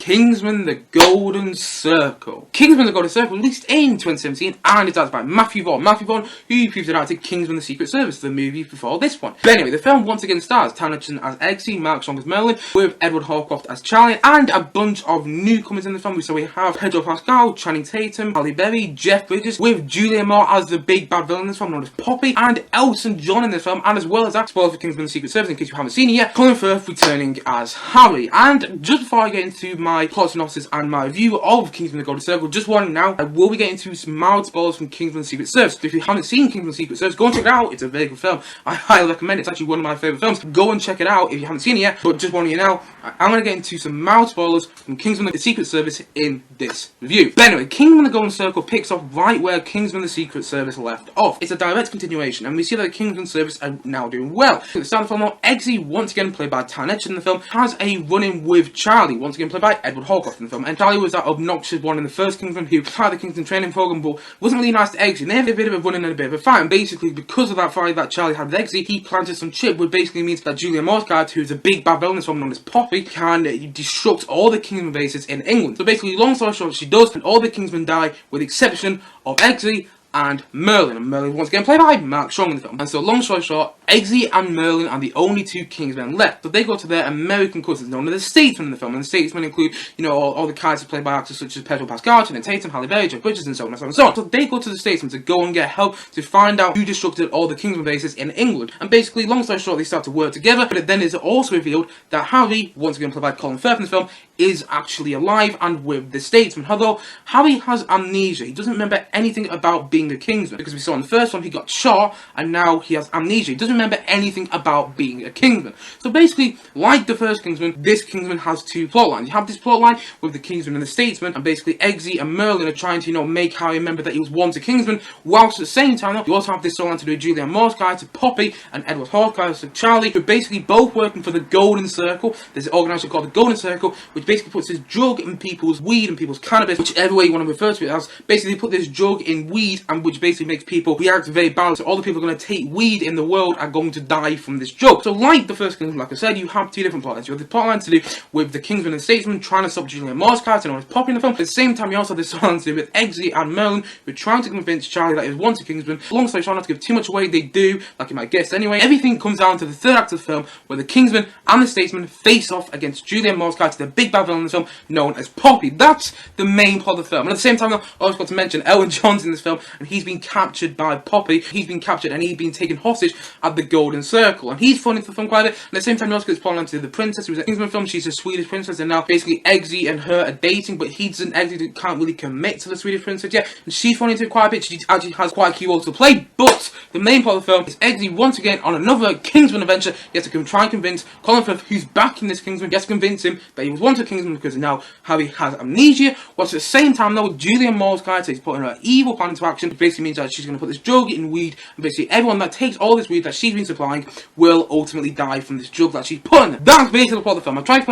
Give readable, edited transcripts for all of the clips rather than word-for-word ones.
Kingsman: The Golden Circle. Kingsman: The Golden Circle released in 2017 and it's directed by Mathew Vaughn. Mathew Vaughn, who previously directed Kingsman: The Secret Service, the movie before this one. But anyway, the film once again stars Taron as Eggsy, Mark Strong as Merlin, with Edward Holcroft as Charlie, and a bunch of newcomers in the film. So we have Pedro Pascal, Channing Tatum, Halle Berry, Jeff Bridges, with Julianne Moore as the big bad villain in this film, known as Poppy, and Elton John in this film, and as well as that, spoilers for Kingsman: The Secret Service in case you haven't seen it yet, Colin Firth returning as Harry. And just before I get into my plot synopsis and my review of Kingsman: The Golden Circle, just warning now, I will be getting into some mild spoilers from Kingsman: The Secret Service. So if you haven't seen Kingsman: The Secret Service, go and check it out. It's a very good film. I highly recommend it. It's actually one of my favourite films. Go and check it out if you haven't seen it yet. But just warning you now, I'm going to get into some mild spoilers from Kingsman: The Secret Service in this review. But anyway, Kingsman: The Golden Circle picks up right where Kingsman: The Secret Service left off. It's a direct continuation, and we see that the Kingsman Service are now doing well. At the start of the film, Eggsy, once again played by Taron in the film, has a run-in with Charlie, once again played by Edward Holcroft in the film. And Charlie was that obnoxious one in the first Kingsman who had the Kingsman training program but wasn't really nice to Eggsy. And they had a bit of a run-in and a bit of a fight. And basically, because of that fight that Charlie had with Eggsy, he planted some chip, which basically means that Julianne Moore's character, who's a big bad villain in this film known as Poppy, can destruct all the Kingsman bases in England. So basically, long story short, she does, and all the Kingsmen die with the exception of Eggsy and Merlin. And Merlin once again played by Mark Strong in the film. And so long story short, Eggsy and Merlin are the only two Kingsmen left. So they go to their American cousins known as the Statesmen in the film. And the Statesmen include, all the characters played by actors such as Pedro Pascal, Channing Tatum, Halle Berry, Jeff Bridges, and so on and so on and so on. So they go to the Statesmen to go and get help to find out who destructed all the Kingsman bases in England. And basically, long story short, they start to work together. But it then is also revealed that Harry, once again played by Colin Firth in the film, is actually alive and with the Statesman. Although Harry has amnesia, he doesn't remember anything about being a Kingsman, because we saw in the first one he got shot and now he has amnesia. He doesn't remember anything about being a Kingsman. So basically, like the first Kingsman, this Kingsman has two plot lines. You have this plot line with the Kingsman and the Statesman, and basically Eggsy and Merlin are trying to make Harry remember that he was once a Kingsman, whilst at the same time though, you also have this storyline to do with Julianne Moore's character Poppy and Edward Holcroft as Charlie, who are basically both working for the Golden Circle. There's an organisation called the Golden Circle, which basically puts this drug in people's weed and people's cannabis, whichever way you want to refer to it as. Basically, they put this drug in weed, and which basically makes people react very badly. So all the people who are going to take weed in the world are going to die from this drug. So like the first Kingsman, like I said, you have two different plotlines. You have the plotline to do with the Kingsman and Statesman trying to stop Julianne Moore's character known as Poppy in the film. At the same time, you also have this plotline to do with Eggsy and Merlin, who are trying to convince Charlie that he was once a Kingsman. Long story short, not to give too much away, they do, like you might guess anyway. Everything comes down to the third act of the film, where the Kingsman and the Statesman face off against Julianne Moore's character, the big bad villain in the film, known as Poppy. That's the main plot of the film. And at the same time, though, I also got to mention Elton John's in this film, and he's been captured by Poppy. He's been captured and he's been taken hostage at the Golden Circle, and he's thrown into the film quite a bit. And at the same time, you also get this plotline to the princess, who's an Kingsman film. She's a Swedish princess, and now basically Eggsy and her are dating, but Eggsy can't really commit to the Swedish princess yet, and she's thrown into it quite a bit. She actually has quite a key role to play. But the main plot of the film is Eggsy once again on another Kingsman adventure. He has to try and convince Colin Firth, who's back in this Kingsman, he has to convince him that he was once a Kingsman because now Harry has amnesia. Whilst at the same time though, Julianne Moore's character is putting her evil plan into action, which basically means that she's going to put this drug in weed, and basically everyone that takes all this weed that she's been supplying will ultimately die from this drug that she's putting. That's basically the plot of the film. I try to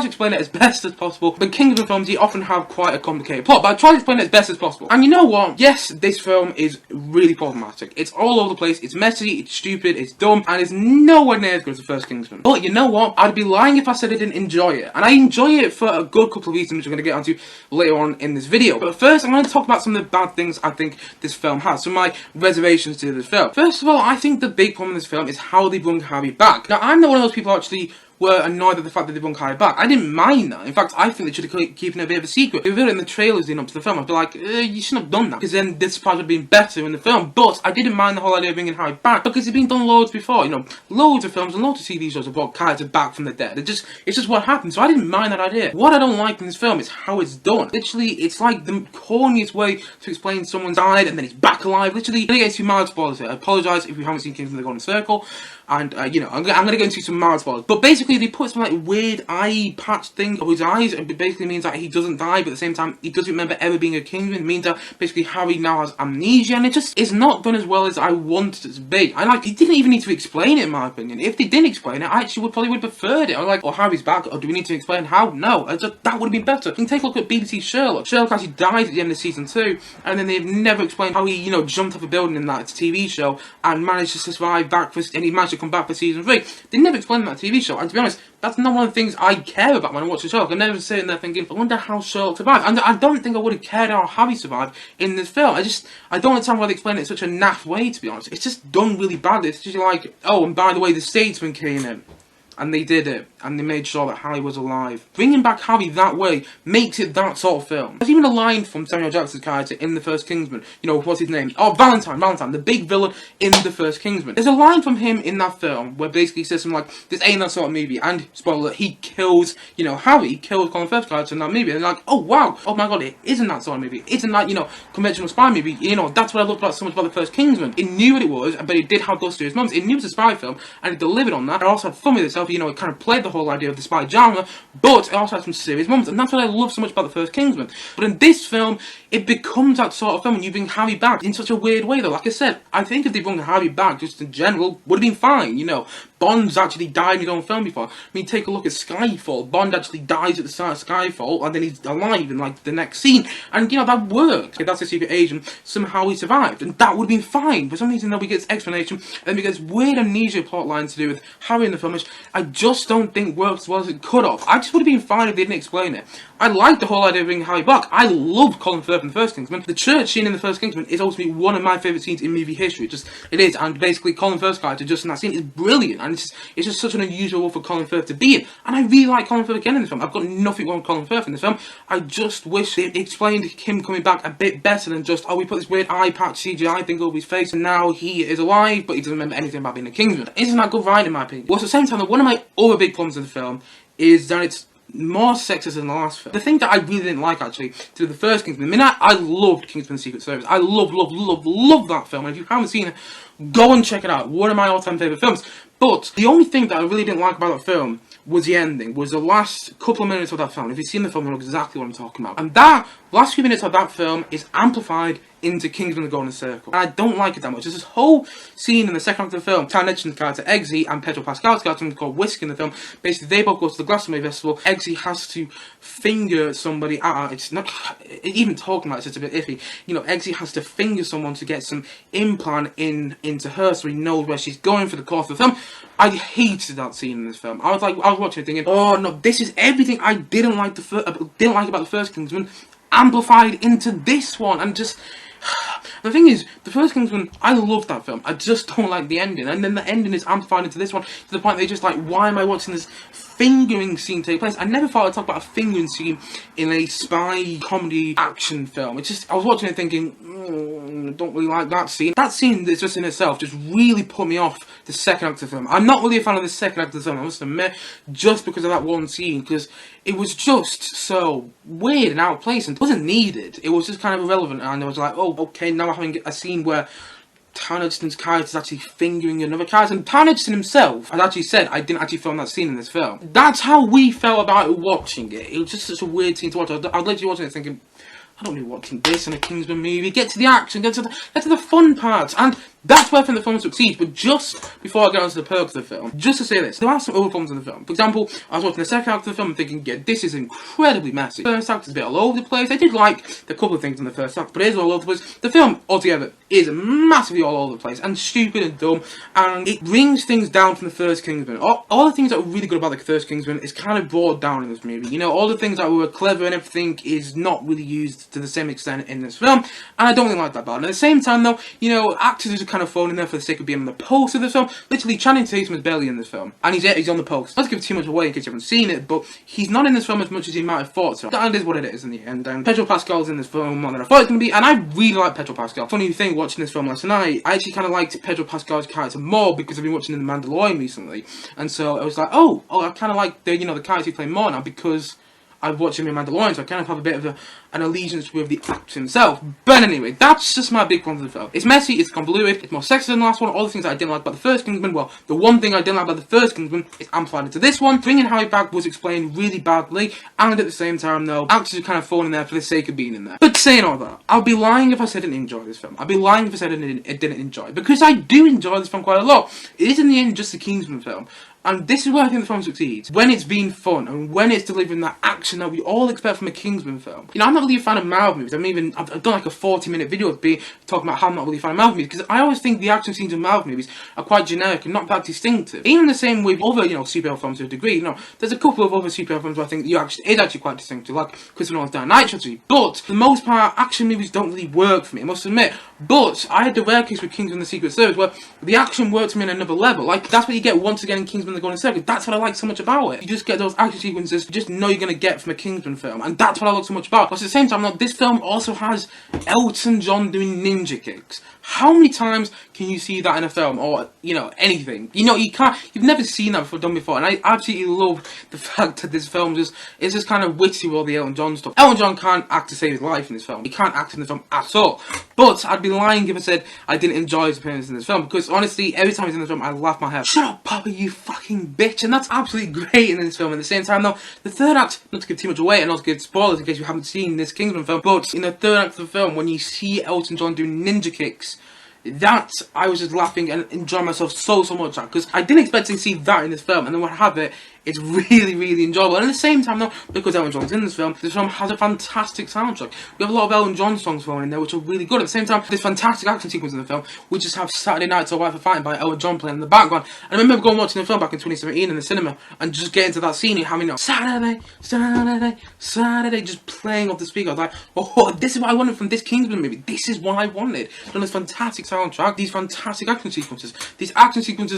explain it as best as possible. But Kingsman films, you often have quite a complicated plot, but I try to explain it as best as possible. And you know what? Yes, this film is really problematic. It's all over the place. It's messy, it's stupid, it's dumb, and it's nowhere near as good as the first Kingsman. But you know what? I'd be lying if I said I didn't enjoy it. And I enjoy it for a good couple of reasons, which I'm going to get onto later on in this video. But first, I'm going to talk about some of the bad things I think this film has. Some of my reservations to this film. First of all, I think the big problem in this film is how they bring Harry back. Now, I'm not one of those people who actually were annoyed at the fact that they brought Harry back. I didn't mind that. In fact, I think they should have kept it a bit of a secret. If they did it in the trailers leading up to the film, I'd be like, you shouldn't have done that, because then this part would have been better in the film. But I didn't mind the whole idea of bringing Harry back, because it's been done loads before. Loads of films and loads of TV shows have brought characters back from the dead. It's just what happened. So I didn't mind that idea. What I don't like in this film is how it's done. Literally, it's like the corniest way to explain someone died and then he's back alive. Literally, I'm going to get into mild spoilers here. I apologise if you haven't seen Kingsman: The Golden Circle. And, I'm going to go into some mild spoilers. But basically, they put some, weird eye patch thing over his eyes. It basically means that he doesn't die, but at the same time, he doesn't remember ever being a Kingsman. It means that, basically, Harry now has amnesia. And it just is not done as well as I wanted it to be. He didn't even need to explain it, in my opinion. If they didn't explain it, I actually probably would have preferred it. I'm like, oh, Harry's back. Or do we need to explain how? No. That would have been better. You can take a look at BBC Sherlock. Sherlock actually died at the end of season 2. And then they've never explained how he, jumped off a building in that TV show and managed to survive back and he managed to come back for season 3. They never explained that TV show, and to be honest, that's not one of the things I care about when I watch the Sherlock. I'm never sitting there thinking, I wonder how Sherlock survived. And I don't think I would have cared how Harry survived in this film. I don't understand why they explain it in such a naff way, to be honest. It's just done really badly. It's just like, oh, and by the way, the statesman came in. And they did it, and they made sure that Harry was alive. Bringing back Harry that way makes it that sort of film. There's even a line from Samuel Jackson's character in the first Kingsman. You know, what's his name? Oh, Valentine, the big villain in the first Kingsman. There's a line from him in that film where basically he says something like, this ain't that sort of movie, and, spoiler, he kills, you know, Harry kills Colin Firth's character in that movie, and they're like, oh wow, oh my god, it isn't that sort of movie. It isn't that, you know, conventional spy movie. You know, that's what I loved about so much about the first Kingsman. It knew what it was, but it did have those serious moments. It knew it was a spy film, and it delivered on that. It also had fun with itself, you know, it kind of played the whole idea of the spy genre, but it also had some serious moments, and that's what I love so much about the first Kingsman. But in this film, it becomes that sort of film when you bring Harry back in such a weird way, though. Like I said, I think if they brought Harry back, just in general, would have been fine, you know. Bond's actually died in his own film before. I mean, take a look at Skyfall. Bond actually dies at the start of Skyfall, and then he's alive in, like, the next scene. And, you know, that worked. If that's a secret agent, somehow he survived. And that would have been fine. For some reason, though, we get this explanation, and then we get this weird amnesia plotline to do with Harry in the film, which I just don't think works as well as it could have. I just would have been fine if they didn't explain it. I like the whole idea of bringing Harry back. I loved Colin Firth in the first Kingsman. The church scene in the first Kingsman is ultimately one of my favourite scenes in movie history. It is, and basically Colin Firth's character just in that scene is brilliant, and it's just such an unusual role for Colin Firth to be in. And I really like Colin Firth again in this film. I've got nothing wrong with Colin Firth in this film. I just wish they explained him coming back a bit better than just, oh, we put this weird eye patch CGI thing over his face, and now he is alive, but he doesn't remember anything about being a Kingsman. Isn't that good writing, in my opinion? Well, at the same time, one of my other big problems in the film is that it's more sexist than the last film. The thing that I really didn't like, actually, to the first Kingsman, I mean, I loved Kingsman Secret Service. I love that film, and if you haven't seen it, go and check it out. One of my all-time favourite films. But the only thing that I really didn't like about that film was the ending, was the last couple of minutes of that film. If you've seen the film, you know exactly what I'm talking about. And that last few minutes of that film is amplified into Kingsman: The Golden Circle. And I don't like it that much. There's this whole scene in the second act of the film, Taron Egerton's character Eggsy and Pedro Pascal's character called Whiskey in the film. Basically, they both go to the Glastonbury Festival. Eggsy has to finger somebody. It's not even talking about it's just a bit iffy. You know, Eggsy has to finger someone to get some implant into her, so he knows where she's going for the course of the film. I hated that scene in this film. I was watching it thinking, oh no, this is everything I didn't like about the first Kingsman, amplified into this one, and just. The thing is, the first Kingsman, I loved that film. I just don't like the ending, and then the ending is amplified into this one to the point that you're just like, why am I watching this fingering scene take place? I never thought I'd talk about a fingering scene in a spy comedy action film. It's just, I was watching it thinking, don't really like that scene. That scene that's just in itself just really put me off the second act of the film. I'm not really a fan of the second act of the film, I must admit, just because of that one scene, because it was just so weird and out of place and it wasn't needed. It was just kind of irrelevant, and I was like, oh, okay, now we're having a scene where Taron Egerton's character is actually fingering another character, and Taron Egerton himself has actually said, I didn't actually film that scene in this film. That's how we felt about it watching it. It was just such a weird scene to watch. I was literally watching it thinking, I don't need watching this in a Kingsman movie. Get to the action, get to the fun parts, and that's where I think the film succeeds. But just before I get onto the perks of the film, just to say this, there are some other problems in the film. For example, I was watching the second act of the film and thinking, yeah, this is incredibly messy. The first act is a bit all over the place. I did like the couple of things in the first act, but it is all over the place. The film altogether is massively all over the place and stupid and dumb, and it brings things down from the first Kingsman. All the things that were really good about the first Kingsman is kind of brought down in this movie. You know, all the things that were clever and everything is not really used to the same extent in this film, and I don't really like that about it. And at the same time, though, you know, actors are kind of thrown in there for the sake of being on the poster of the film. Literally, Channing Tatum is barely in this film, and he's on the poster. Not to give too much away in case you haven't seen it, but he's not in this film as much as you might have thought. So that is what it is in the end. And Pedro Pascal's in this film more than I thought it was going to be, and I really like Pedro Pascal. Funny thing, watching this film last night, I actually kind of liked Pedro Pascal's character more because I've been watching The Mandalorian recently, and so I was like, oh, I kind of like the character he played more now because I've watched him in Mandalorian, so I kind of have a bit of an allegiance with the actor himself. But anyway, that's just my big problem with the film. It's messy, it's convoluted, it's more sexist than the last one. All the things that I didn't like about the first Kingsman, well, the one thing I didn't like about the first Kingsman is amplified into this one. Bringing Harry back was explained really badly, and at the same time, though, actors are kind of falling in there for the sake of being in there. But saying all that, I'll be lying if I said I didn't enjoy this film. I'd be lying if I said I didn't enjoy it, because I do enjoy this film quite a lot. It is in the end just a Kingsman film. And this is where I think the film succeeds. When it's being fun, and when it's delivering that action that we all expect from a Kingsman film. You know, I'm not really a fan of Marvel movies. I've done like a 40-minute video of talking about how I'm not really a fan of Marvel movies, because I always think the action scenes in Marvel movies are quite generic and not that distinctive. Even the same with other, superhero films to a degree. There's a couple of other superhero films where I think is actually quite distinctive, like Christopher Nolan's Dark Knight trilogy. But for the most part, action movies don't really work for me, I must admit. But I had the rare case with Kingsman: The Secret Service where the action worked for me on another level. Like, that's what you get once again in Kingsman: The Golden Circle. That's what I like so much about it. You just get those action sequences you just know you're going to get from a Kingsman film. And that's what I love so much about it. But at the same time, this film also has Elton John doing ninja kicks. How many times can you see that in a film, or, anything? You've never seen that done before, and I absolutely love the fact that this film is just kind of witty with all the Elton John stuff. Elton John can't act to save his life in this film. He can't act in the film at all. But I'd be lying if I said I didn't enjoy his appearance in this film, because honestly, every time he's in this film, I laugh my head. Shut up, Papa, you fucking bitch! And that's absolutely great in this film. At the same time, though, the third act, not to give too much away and not to give spoilers in case you haven't seen this Kingsman film, but in the third act of the film, when you see Elton John doing ninja kicks, that I was just laughing and enjoying myself so much at, because I didn't expect to see that in this film, and then when I have it, it's really enjoyable. And at the same time, though, because Elton John's in this film has a fantastic soundtrack. We have a lot of Elton John songs thrown in there, which are really good. At the same time, this fantastic action sequence in the film, we just have Saturday Night So White for Fighting by Elton John playing in the background. And I remember going watching the film back in 2017 in the cinema, and just getting to that scene and having, Saturday, just playing off the speaker. I was like, oh, this is what I wanted from this Kingsman movie. This is what I wanted. From this fantastic soundtrack, these fantastic action sequences,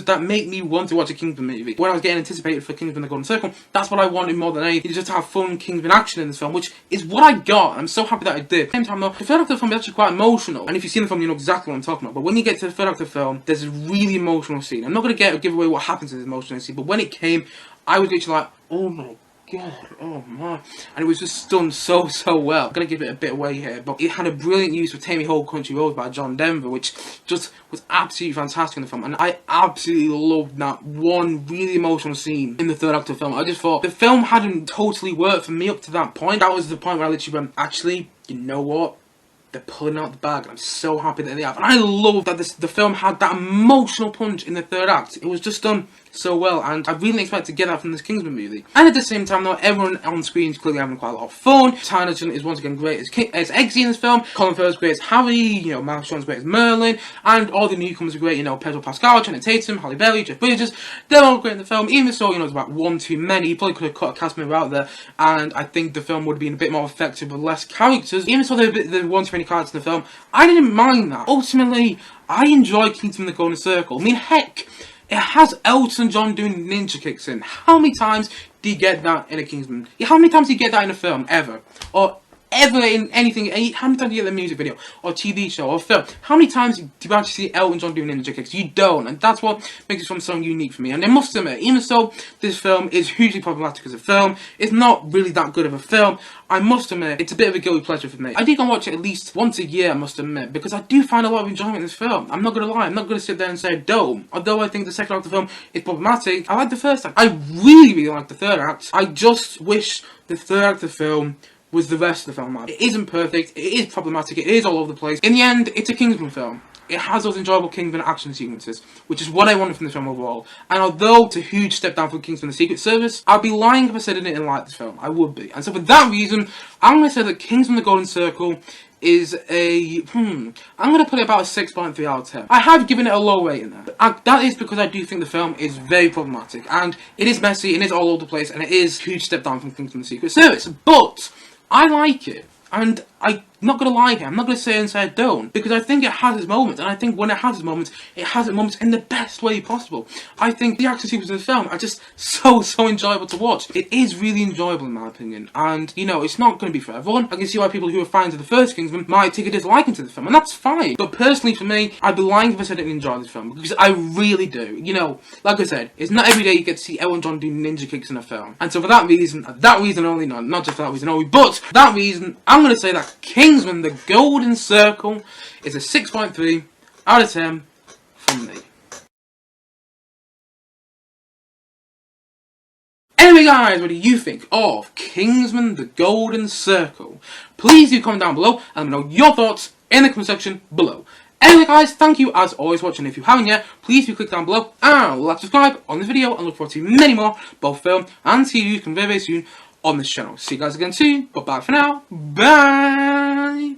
that make me want to watch a Kingsman movie. When I was getting anticipated for Kingsman: The Golden Circle, that's what I wanted more than anything, just to have fun Kingsman action in this film, which is what I got. I'm so happy that I did. At the same time, though, the third act of the film is actually quite emotional, and if you've seen the film, you know exactly what I'm talking about. But when you get to the third act of the film, there's a really emotional scene. I'm not going to give away what happens in this emotional scene, but when it came, I was literally like, oh my God, oh my. And it was just done so well. I'm going to give it a bit away here, but it had a brilliant use of Take Me Home Country Roads by John Denver, which just was absolutely fantastic in the film. And I absolutely loved that one really emotional scene in the third act of the film. I just thought the film hadn't totally worked for me up to that point. That was the point where I literally went, actually, you know what? They're pulling out the bag, and I'm so happy that they have. And I love that the film had that emotional punch in the third act. It was just done so well, and I really expect to get that from this Kingsman movie. And at the same time, though, everyone on screen is clearly having quite a lot of fun. Taron is once again great as Eggsy in this film. Colin Firth is great as Harry. Mathew's great as Merlin, and all the newcomers are great. Pedro Pascal, Tatum, Halle Berry, Jeff Bridges. They're all great in the film. Even so, it's about one too many. You probably could have cut a cast member out there, and I think the film would have been a bit more effective with less characters. Even so, there were one too many characters in the film. I didn't mind that. Ultimately, I enjoy Kingsman: The Golden Circle. I mean, heck, it has Elton John doing ninja kicks in. How many times do you get that in a Kingsman? How many times do you get that in a film, ever? Or ever in anything? How many times do you get the music video, or TV show, or film? How many times do you actually see Elton John doing ninja kicks? You don't, and that's what makes this film so unique for me. And I must admit, even so, this film is hugely problematic as a film. It's not really that good of a film. I must admit, it's a bit of a guilty pleasure for me. I do go and watch it at least once a year, I must admit, because I do find a lot of enjoyment in this film. I'm not going to lie, I'm not going to sit there and say I don't. Although I think the second act of the film is problematic, I like the first act. I really like the third act. I just wish the third act of the film was the rest of the film. It isn't perfect, it is problematic, it is all over the place. In the end, it's a Kingsman film. It has those enjoyable Kingsman action sequences, which is what I wanted from the film overall. And although it's a huge step down from Kingsman: The Secret Service, I'd be lying if I said I didn't like this film. I would be. And so for that reason, I'm going to say that Kingsman: The Golden Circle is I'm going to put it about a 6.3 out of 10. I have given it a low rating there. That is because I do think the film is very problematic. And it is messy, it is all over the place, and it is a huge step down from Kingsman: The Secret Service. But I like it. And I'm not going to lie here, I'm not going to say I don't, because I think it has its moments, and I think when it has its moments in the best way possible. I think the action sequences in the film are just so enjoyable to watch. It is really enjoyable in my opinion, and it's not going to be for everyone. I can see why people who are fans of the first Kingsman might take a disliking to the film, and that's fine. But personally for me, I'd be lying if I said I didn't enjoy this film, because I really do. Like I said, it's not every day you get to see Elton John do ninja kicks in a film. And so for that reason only, not just for that reason only, but for that reason, I'm going to say that Kingsman: The Golden Circle is a 6.3 out of 10 from me. Anyway guys, what do you think of Kingsman: The Golden Circle? Please do comment down below and let me know your thoughts in the comment section below. Anyway guys, thank you as always for watching. If you haven't yet, please do click down below and like, subscribe on this video, and look forward to many more, both film and TV, coming very, very soon on this channel. See you guys again soon, but bye for now. Bye!